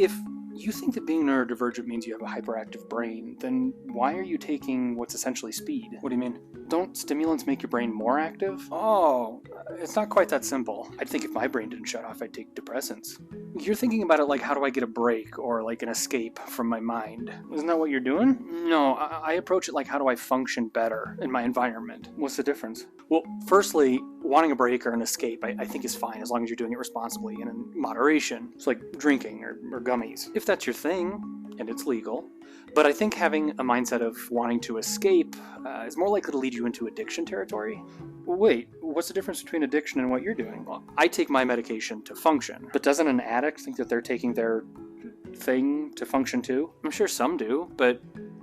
If you think that being neurodivergent means you have a hyperactive brain, then why are you taking what's essentially speed? What do you mean? Don't stimulants make your brain more active? Oh, it's not quite that simple. I'd think if my brain didn't shut off, I'd take depressants. You're thinking about it like, how do I get a break or like an escape from my mind? Isn't that what you're doing? No, I approach it like, how do I function better in my environment? What's the difference? Well, firstly, wanting a break or an escape I think is fine as long as you're doing it responsibly and in moderation. It's like drinking or gummies. If that's your thing, and it's legal. But I think having a mindset of wanting to escape is more likely to lead you into addiction territory. Wait, what's the difference between addiction and what you're doing? Well, I take my medication to function, but doesn't an addict think that they're taking their thing to function too? I'm sure some do, but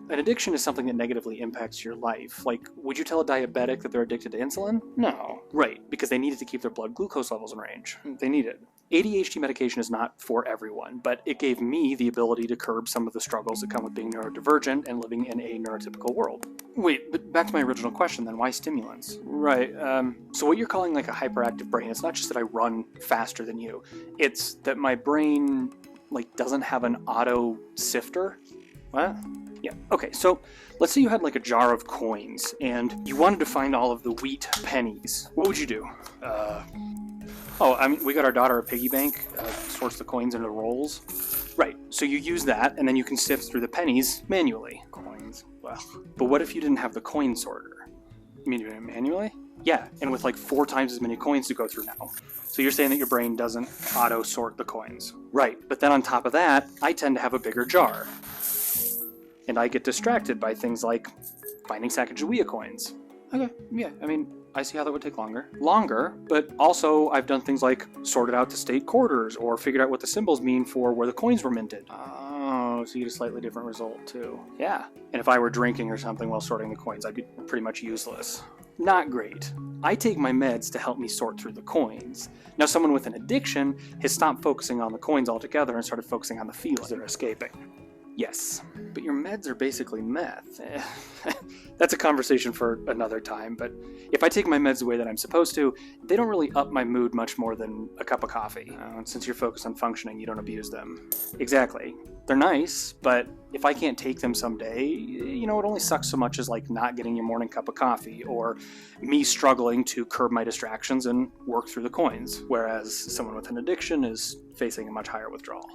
an addiction is something that negatively impacts your life. Like, would you tell a diabetic that they're addicted to insulin? No. Right, because they need it to keep their blood glucose levels in range. They need it. ADHD medication is not for everyone, but it gave me the ability to curb some of the struggles that come with being neurodivergent and living in a neurotypical world. Wait, but back to my original question then, why stimulants? Right, so what you're calling like a hyperactive brain, it's not just that I run faster than you, it's that my brain doesn't have an auto sifter. What? Yeah, okay, so let's say you had like a jar of coins and you wanted to find all of the wheat pennies. What would you do? We got our daughter a piggy bank, sorts the coins into rolls. Right, so you use that and then you can sift through the pennies manually. Coins, well. But what if you didn't have the coin sorter? You mean doing it manually? Yeah, and with like 4 times as many coins to go through now. So you're saying that your brain doesn't auto-sort the coins. Right, but then on top of that, I tend to have a bigger jar. And I get distracted by things like finding Sacagawea coins. Okay, yeah, I see how that would take longer. Longer, but also I've done things like sorted out the state quarters or figured out what the symbols mean for where the coins were minted. Oh, so you get a slightly different result too. Yeah, and if I were drinking or something while sorting the coins, I'd be pretty much useless. Not great. I take my meds to help me sort through the coins. Now someone with an addiction has stopped focusing on the coins altogether and started focusing on the feelings they're escaping. Yes, but your meds are basically meth. That's a conversation for another time, but if I take my meds the way that I'm supposed to, they don't really up my mood much more than a cup of coffee. Since you're focused on functioning, you don't abuse them. Exactly. They're nice, but if I can't take them someday, it only sucks so much as like not getting your morning cup of coffee or me struggling to curb my distractions and work through the coins, whereas someone with an addiction is facing a much higher withdrawal.